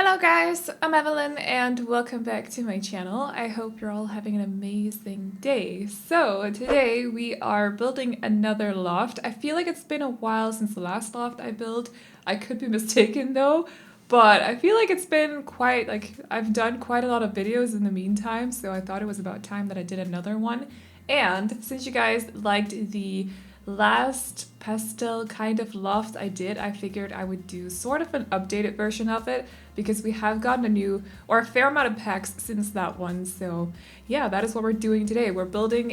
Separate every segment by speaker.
Speaker 1: Hello guys, I'm Aveline and welcome back to my channel. I hope you're all having an amazing day. So today we are building another loft. I feel like it's been a while since the last loft I built. I could be mistaken though, but I feel like it's been quite, I've done quite a lot of videos in the meantime, so I thought it was about time that I did another one. And since you guys liked the last pastel kind of loft I did, I figured I would do sort of an updated version of it because we have gotten a fair amount of packs since that one. So yeah, that is what we're doing today. We're building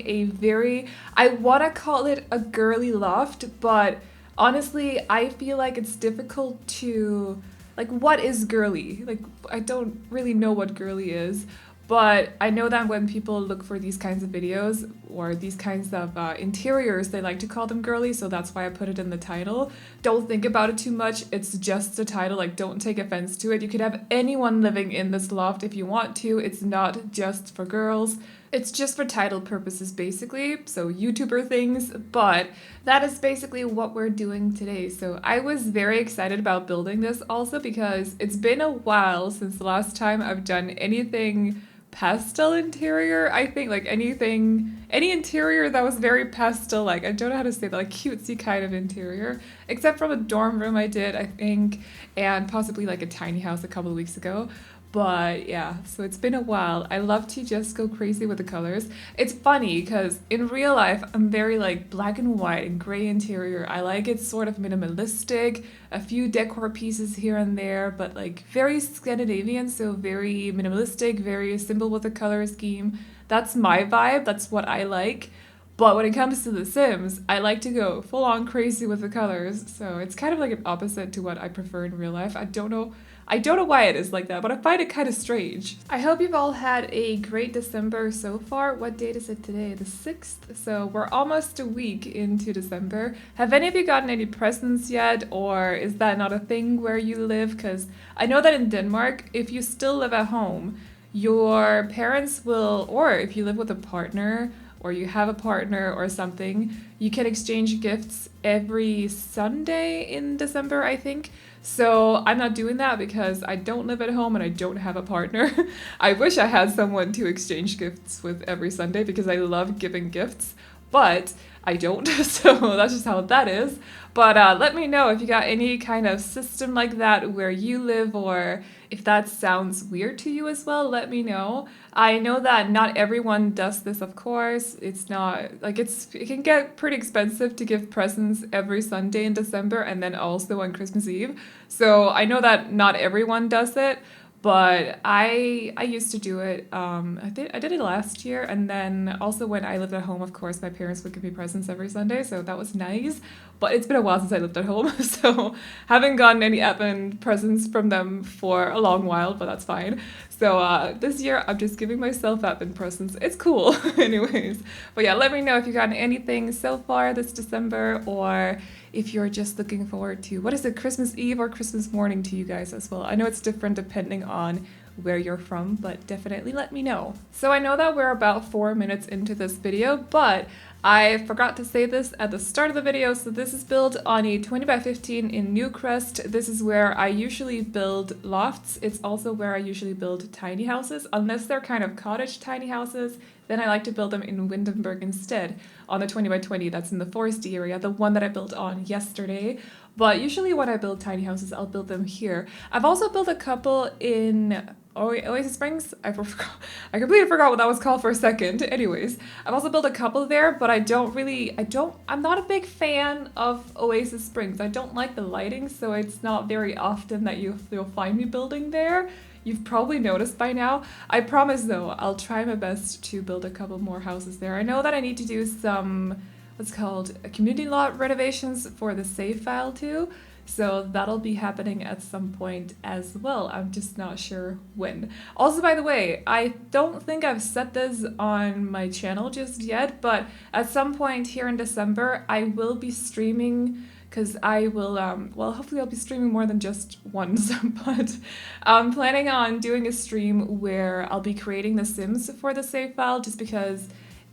Speaker 1: I want to call it a girly loft, but honestly, I feel like it's difficult to, what is girly? I don't really know what girly is. But I know that when people look for these kinds of videos or these kinds of interiors, they like to call them girly, so that's why I put it in the title. Don't think about it too much, it's just a title, don't take offense to it. You could have anyone living in this loft if you want to, it's not just for girls. It's just for title purposes basically, so YouTuber things, but that is basically what we're doing today. So I was very excited about building this also because it's been a while since the last time I've done anything pastel interior. I think any interior that was very pastel, I don't know how to say that, cutesy kind of interior, except from a dorm room I did, I think, and possibly a tiny house a couple of weeks ago. But yeah, so it's been a while. I love to just go crazy with the colors. It's funny because in real life, I'm very black and white and gray interior. I like it sort of minimalistic, a few decor pieces here and there, but very Scandinavian, so very minimalistic, very simple with the color scheme. That's my vibe, that's what I like. But when it comes to The Sims, I like to go full on crazy with the colors. So it's kind of an opposite to what I prefer in real life. I don't know why it is like that, but I find it kind of strange. I hope you've all had a great December so far. What date is it today? The 6th? So we're almost a week into December. Have any of you gotten any presents yet? Or is that not a thing where you live? Because I know that in Denmark, if you still live at home, your parents will, or if you live with a partner, or you have a partner or something, you can exchange gifts every Sunday in December, I think. So I'm not doing that because I don't live at home and I don't have a partner. I wish I had someone to exchange gifts with every Sunday because I love giving gifts, but I don't, so that's just how that is. But let me know if you got any kind of system like that where you live, or if that sounds weird to you as well, let me know. I know that not everyone does this, of course. It's not, it can get pretty expensive to give presents every Sunday in December and then also on Christmas Eve. So I know that not everyone does it. But I used to do it. I did it last year, and then also when I lived at home, of course, my parents would give me presents every Sunday, so that was nice. But it's been a while since I lived at home, so haven't gotten any Advent presents from them for a long while, but that's fine. So this year, I'm just giving myself Advent presents. It's cool, anyways. But yeah, let me know if you've gotten anything so far this December, or if you're just looking forward to, what is it, Christmas Eve or Christmas morning to you guys as well. I know it's different depending on where you're from, but definitely let me know. So I know that we're about 4 minutes into this video, but I forgot to say this at the start of the video. So this is built on a 20 by 15 in Newcrest. This is where I usually build lofts. It's also where I usually build tiny houses, unless they're kind of cottage tiny houses. Then I like to build them in Windenburg instead, on the 20 by 20 that's in the foresty area, the one that I built on yesterday. But usually when I build tiny houses, I'll build them here. I've also built a couple in Oasis Springs. I completely forgot what that was called for a second. Anyways, I've also built a couple there, but I'm not a big fan of Oasis Springs. I don't like the lighting, so it's not very often that you'll find me building there. You've probably noticed by now. I promise though, I'll try my best to build a couple more houses there. I know that I need to do some, what's called, community lot renovations for the save file too. So that'll be happening at some point as well. I'm just not sure when. Also, by the way, I don't think I've said this on my channel just yet, but at some point here in December, I will be streaming, because I will, hopefully I'll be streaming more than just once, but I'm planning on doing a stream where I'll be creating the Sims for the save file, just because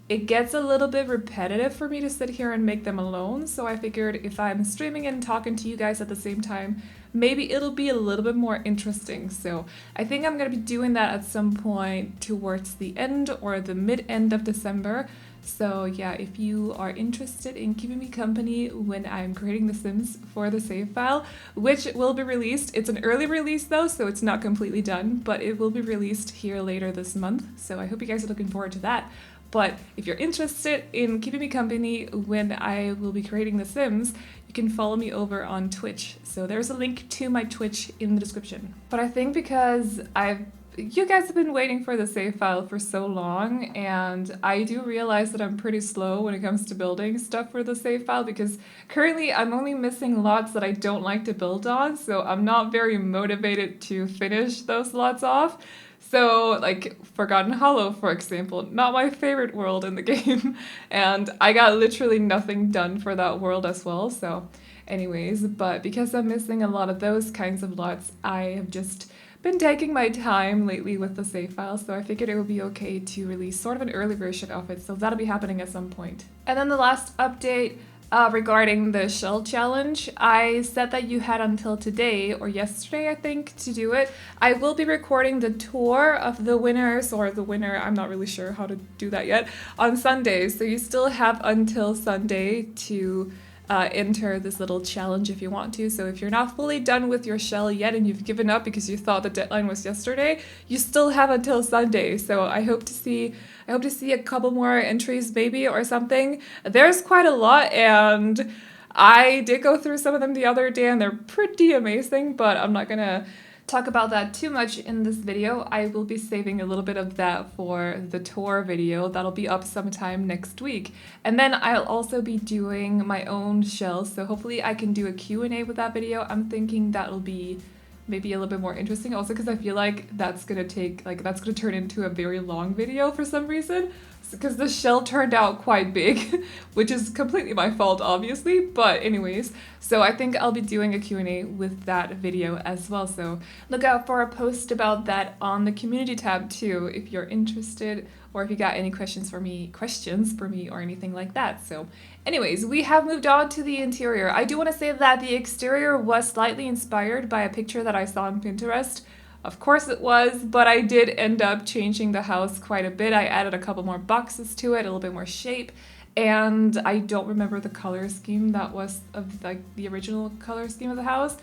Speaker 1: it gets a little bit repetitive for me to sit here and make them alone. So I figured if I'm streaming and talking to you guys at the same time, maybe it'll be a little bit more interesting. So I think I'm going to be doing that at some point towards the end or the mid-end of December. So yeah, if you are interested in keeping me company when I'm creating the Sims for the save file, which will be released, it's an early release though, so it's not completely done, but it will be released here later this month. So I hope you guys are looking forward to that. But if you're interested in keeping me company when I will be creating the Sims, you can follow me over on Twitch. So there's a link to my Twitch in the description. But I think because you guys have been waiting for the save file for so long, and I do realize that I'm pretty slow when it comes to building stuff for the save file, because currently I'm only missing lots that I don't like to build on, so I'm not very motivated to finish those lots off. So, like, Forgotten Hollow, for example, not my favorite world in the game, and I got literally nothing done for that world as well, so anyways, but because I'm missing a lot of those kinds of lots, I have just been taking my time lately with the save file, so I figured it would be okay to release sort of an early version of it, so that'll be happening at some point. And then the last update regarding the shell challenge, I said that you had until today or yesterday, I think, to do it. I will be recording the tour of the winners, or the winner, I'm not really sure how to do that yet, on Sunday, so you still have until Sunday to enter this little challenge if you want to. So if you're not fully done with your shell yet and you've given up because you thought the deadline was yesterday, you still have until Sunday. So I hope to see a couple more entries maybe or something. There's quite a lot, and I did go through some of them the other day and they're pretty amazing, but I'm not gonna talk about that too much in this video. I will be saving a little bit of that for the tour video that'll be up sometime next week. And then I'll also be doing my own shells, so hopefully I can do a Q&A with that video. I'm thinking that'll be maybe a little bit more interesting, also because I feel like that's gonna turn into a very long video for some reason, because the shell turned out quite big, which is completely my fault, obviously, but anyways, so I think I'll be doing a Q&A with that video as well, so look out for a post about that on the community tab too, if you're interested, or if you got any questions for me or anything like that. So anyways, we have moved on to the interior. I do want to say that the exterior was slightly inspired by a picture that I saw on Pinterest. Of course it was, but I did end up changing the house quite a bit. I added a couple more boxes to it, a little bit more shape, and I don't remember the color scheme that was of like the original color scheme of the house.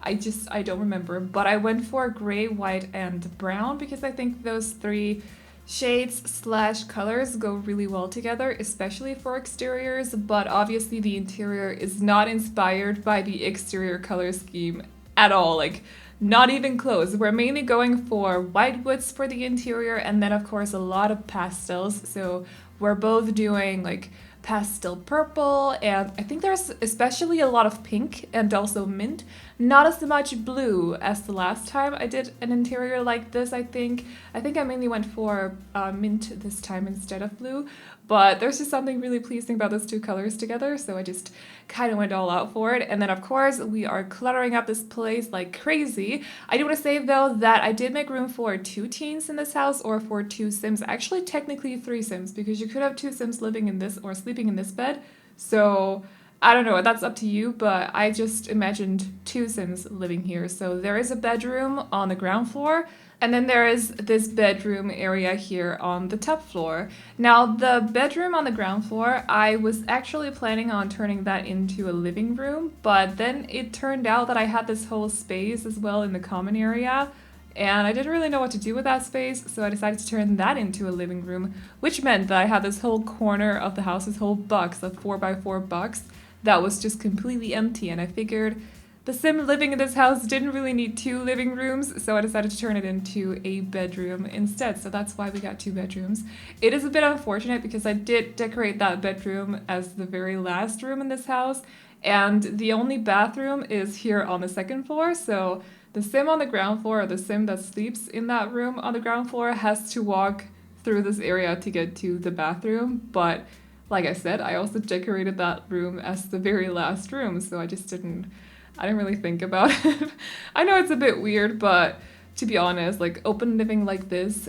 Speaker 1: I don't remember, but I went for gray, white, and brown because I think those three shades / colors go really well together, especially for exteriors, but obviously the interior is not inspired by the exterior color scheme at all, like not even close. We're mainly going for white woods for the interior, and then of course a lot of pastels, so we're both doing like pastel purple, and I think there's especially a lot of pink and also mint. Not as much blue as the last time I did an interior like this, I think. I mainly went for mint this time instead of blue, but there's just something really pleasing about those two colors together, so I just kind of went all out for it. And then of course we are cluttering up this place like crazy. I do want to say though that I did make room for 2 teens in this house, or for 2 Sims, actually technically 3 Sims, because you could have 2 Sims living in this or sleeping in this bed, so I don't know, that's up to you, but I just imagined 2 Sims living here. So there is a bedroom on the ground floor, and then there is this bedroom area here on the top floor. Now, the bedroom on the ground floor, I was actually planning on turning that into a living room, but then it turned out that I had this whole space as well in the common area, and I didn't really know what to do with that space, so I decided to turn that into a living room, which meant that I had this whole corner of the house, this whole box, a 4x4 box, that was just completely empty, and I figured the Sim living in this house didn't really need 2 living rooms, so I decided to turn it into a bedroom instead, so that's why we got 2 bedrooms. It is a bit unfortunate because I did decorate that bedroom as the very last room in this house, and the only bathroom is here on the 2nd floor, so the Sim on the ground floor, or the Sim that sleeps in that room on the ground floor, has to walk through this area to get to the bathroom, but like I said, I also decorated that room as the very last room, so I didn't really think about it. I know it's a bit weird, but to be honest. Like open living like this,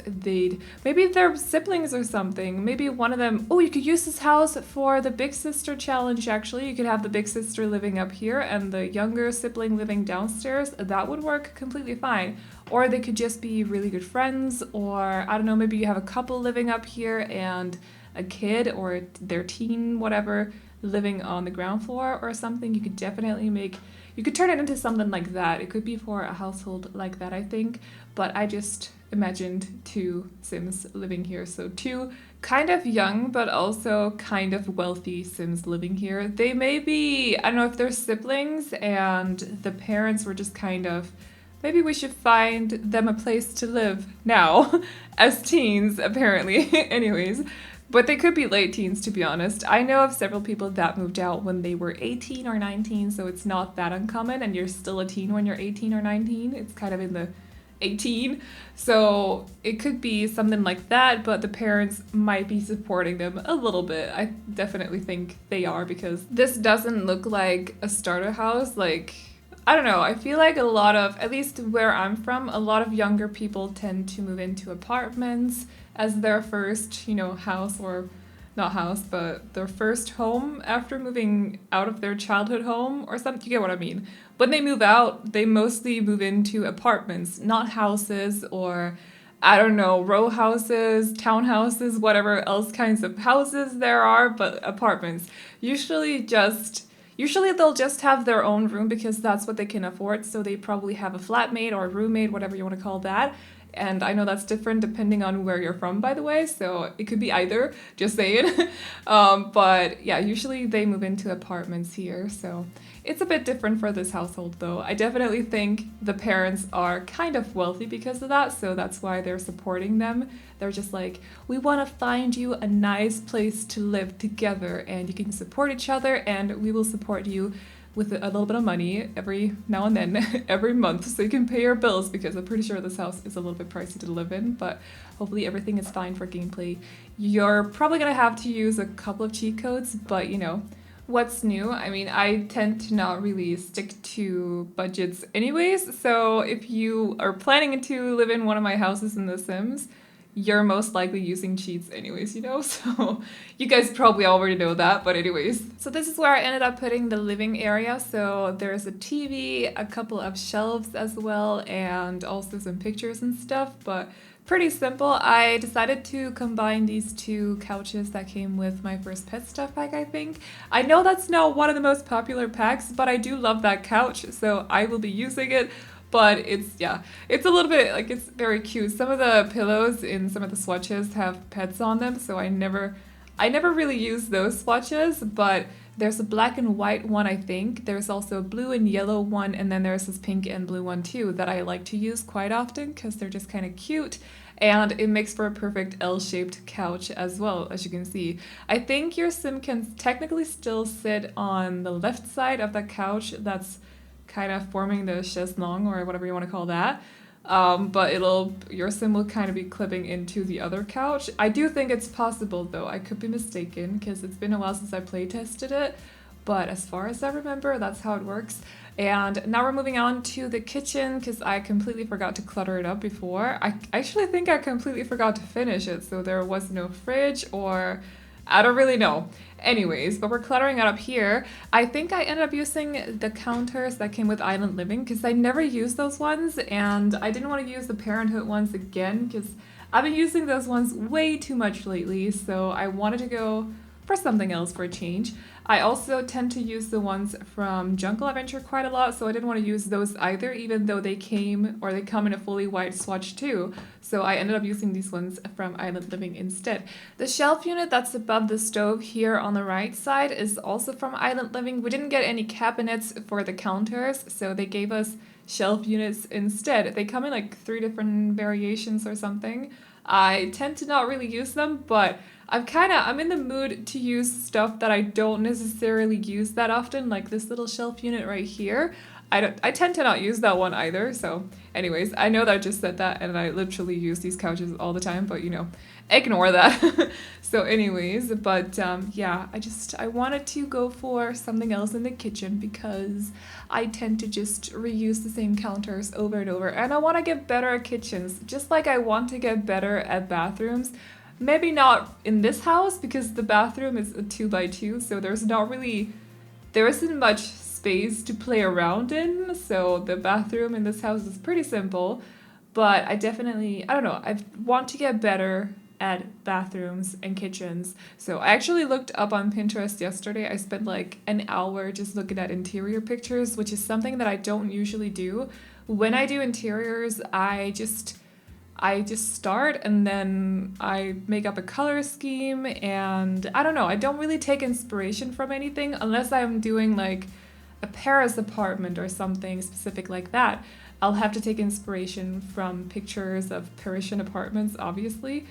Speaker 1: maybe they're siblings or something. Maybe one of them, oh, you could use this house for the big sister challenge actually. You could have the big sister living up here and the younger sibling living downstairs. That would work completely fine. Or they could just be really good friends, or I don't know, maybe you have a couple living up here and a kid or their teen, whatever, living on the ground floor or something. You could definitely you could turn it into something like that. It could be for a household like that, I think. But I just imagined two Sims living here. So two kind of young, but also kind of wealthy Sims living here. They may be, I don't know if they're siblings and the parents were just kind of, maybe we should find them a place to live now as teens, apparently. Anyways. But they could be late teens, to be honest. I know of several people that moved out when they were 18 or 19, so it's not that uncommon, and you're still a teen when you're 18 or 19. It's kind of in the 18. So it could be something like that, but the parents might be supporting them a little bit. I definitely think they are, because this doesn't look like a starter house. Like, I don't know, I feel like a lot of, at least where I'm from, a lot of younger people tend to move into apartments as their first, house, or not house, but their first home after moving out of their childhood home or something. You get what I mean? When they move out, they mostly move into apartments, not houses, or I don't know, row houses, townhouses, whatever else kinds of houses there are, but apartments. Usually they'll just have their own room because that's what they can afford. So they probably have a flatmate or a roommate, whatever you want to call that. And I know that's different depending on where you're from, by the way. So it could be either, just saying. But yeah, usually they move into apartments here. So it's a bit different for this household, though. I definitely think the parents are kind of wealthy because of that. So that's why they're supporting them. They're just like, we want to find you a nice place to live together, and you can support each other, and we will support you with a little bit of money every now and then, every month, so you can pay your bills, because I'm pretty sure this house is a little bit pricey to live in, but hopefully everything is fine for gameplay. You're probably gonna have to use a couple of cheat codes, but what's new? I mean, I tend to not really stick to budgets anyways, so if you are planning to live in one of my houses in The Sims, you're most likely using cheats anyways, so you guys probably already know that, but anyways. So this is where I ended up putting the living area. So there's a TV, a couple of shelves as well, and also some pictures and stuff, but pretty simple. I decided to combine these two couches that came with my first pet stuff pack, I think. I know that's not one of the most popular packs, but I do love that couch, so I will be using it. But it's a little bit, like, it's very cute. Some of the pillows in some of the swatches have pets on them, so I never really use those swatches, but there's a black and white one, I think. There's also a blue and yellow one, and then there's this pink and blue one too that I like to use quite often because they're just kind of cute. And it makes for a perfect L-shaped couch as well, as you can see. I think your sim can technically still sit on the left side of the couch that's kind of forming the chaise longue, or whatever you want to call that. But your sim will kind of be clipping into the other couch. I do think it's possible, though. I could be mistaken because it's been a while since I play tested it. But as far as I remember, that's how it works. And now we're moving on to the kitchen because I completely forgot to clutter it up before. I actually think I completely forgot to finish it, so there was no fridge, or I don't really know. Anyways, but we're cluttering it up here. I think I ended up using the counters that came with Island Living because I never used those ones, and I didn't want to use the Parenthood ones again because I've been using those ones way too much lately, so I wanted to go for something else for a change. I also tend to use the ones from Jungle Adventure quite a lot, so I didn't want to use those either, even though they come in a fully white swatch too. So I ended up using these ones from Island Living instead. The shelf unit that's above the stove here on the right side is also from Island Living. We didn't get any cabinets for the counters, so they gave us shelf units instead. They come in like 3 different variations or something. I tend to not really use them, but I'm in the mood to use stuff that I don't necessarily use that often, like this little shelf unit right here. I tend to not use that one either. So anyways, I know that I just said that and I literally use these couches all the time, but you know, ignore that. So anyways, but yeah, I wanted to go for something else in the kitchen because I tend to just reuse the same counters over and over, and I want to get better at kitchens, just like I want to get better at bathrooms. Maybe not in this house because the bathroom is a 2x2, so there isn't much space to play around in, so the bathroom in this house is pretty simple, but I don't know, I want to get better at bathrooms and kitchens. So I actually looked up on Pinterest yesterday. I spent like an hour just looking at interior pictures, which is something that I don't usually do. When I do interiors, I just start and then I make up a color scheme, and I don't know, I don't really take inspiration from anything unless I'm doing like a Paris apartment or something specific like that. I'll have to take inspiration from pictures of Parisian apartments, obviously.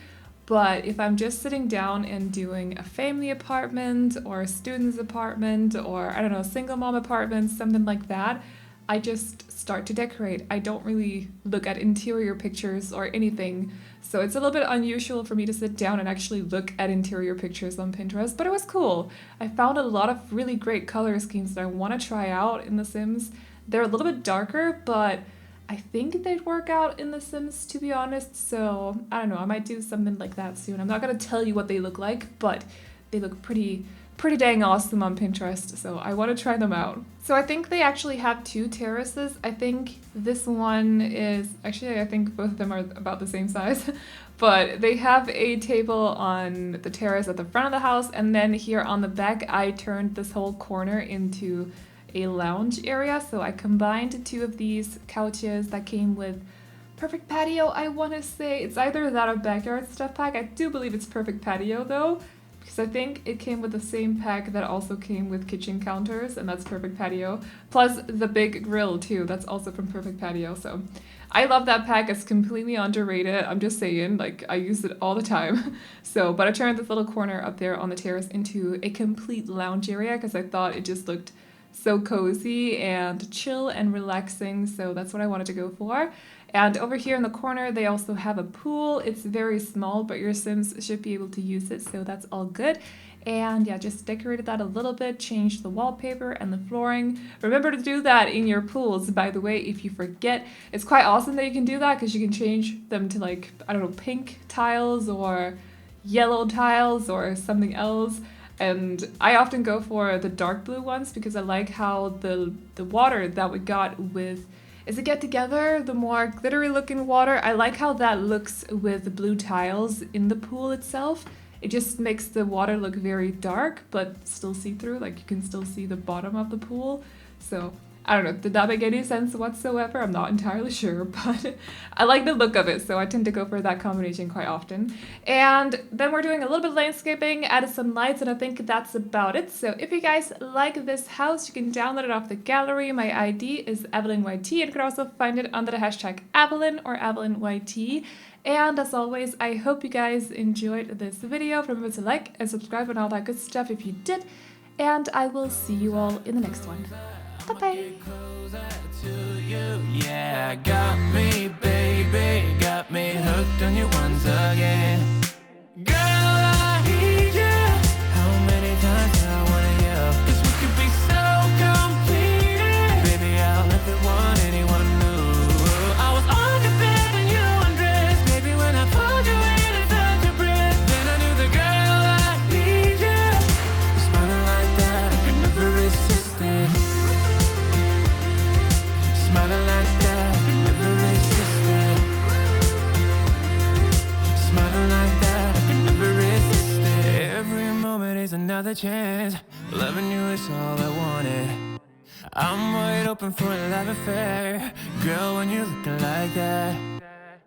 Speaker 1: But if I'm just sitting down and doing a family apartment or a student's apartment or, I don't know, single mom apartment, something like that, I just start to decorate. I don't really look at interior pictures or anything. So it's a little bit unusual for me to sit down and actually look at interior pictures on Pinterest, but it was cool. I found a lot of really great color schemes that I want to try out in The Sims. They're a little bit darker, but I think they'd work out in The Sims, to be honest. So I don't know, I might do something like that soon. I'm not going to tell you what they look like, but they look pretty dang awesome on Pinterest, so I want to try them out. So I think they actually have 2 terraces. I think this one is, actually I think both of them are about the same size, but they have a table on the terrace at the front of the house, and then here on the back I turned this whole corner into a lounge area. So I combined 2 of these couches that came with Perfect Patio, I want to say. It's either that or Backyard Stuff Pack. I do believe it's Perfect Patio though, because I think it came with the same pack that also came with kitchen counters, and that's Perfect Patio. Plus the big grill too, that's also from Perfect Patio. So I love that pack. It's completely underrated. I'm just saying, like, I use it all the time. So, but I turned this little corner up there on the terrace into a complete lounge area because I thought it just looked so cozy and chill and relaxing. So that's what I wanted to go for. And over here in the corner, they also have a pool. It's very small, but your Sims should be able to use it, so that's all good. And yeah, just decorated that a little bit, changed the wallpaper and the flooring. Remember to do that in your pools, by the way, if you forget. It's quite awesome that you can do that because you can change them to, like, I don't know, pink tiles or yellow tiles or something else. And I often go for the dark blue ones because I like how the water that we got with, is it Get Together, the more glittery looking water, I like how that looks with the blue tiles in the pool itself. It just makes the water look very dark but still see-through, like you can still see the bottom of the pool. So I don't know, did that make any sense whatsoever? I'm not entirely sure, but I like the look of it, so I tend to go for that combination quite often. And then we're doing a little bit of landscaping, added some lights, and I think that's about it. So if you guys like this house, you can download it off the gallery. My ID is AvelineYT, and you can also find it under the hashtag Aveline or AvelineYT. And as always, I hope you guys enjoyed this video. Remember to like and subscribe and all that good stuff if you did. And I will see you all in the next one. Bye-bye.
Speaker 2: Yeah, got me, baby, got me hooked on you once again. Girl, I need you. How many times do I want you? 'Cause we could be so complete. Baby, I'll never want anyone new. I was on the bed and you undressed. Baby, when I pulled you in, I felt your breath. Then I knew the girl, I need you. You're smiling like that, I could never resist it. Smiling like that, I could never resist it. Smiling like that, I could never resist it. Every moment is another chance. Loving you is all I wanted. I'm wide open for a love affair. Girl, when you're looking like that.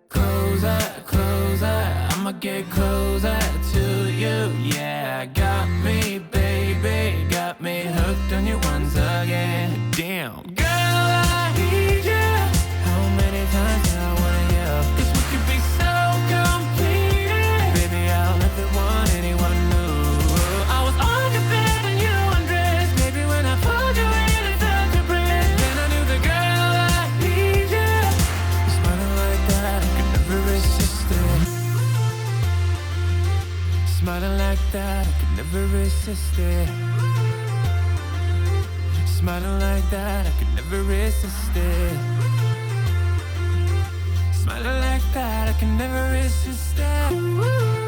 Speaker 2: Closer, closer, I'ma get closer to you. Yeah, got me, baby, got me hooked on you once again. Damn. Girl, I need you. How many times do I want you? 'Cause we could be so complete. Baby, I'll never want anyone new. I was on your bed and you undressed. Baby, when I pulled you in, I felt your breath. Then I knew the that, I could never resist it. Smiling like that, I could never resist it. Smiling like that, I can never resist it.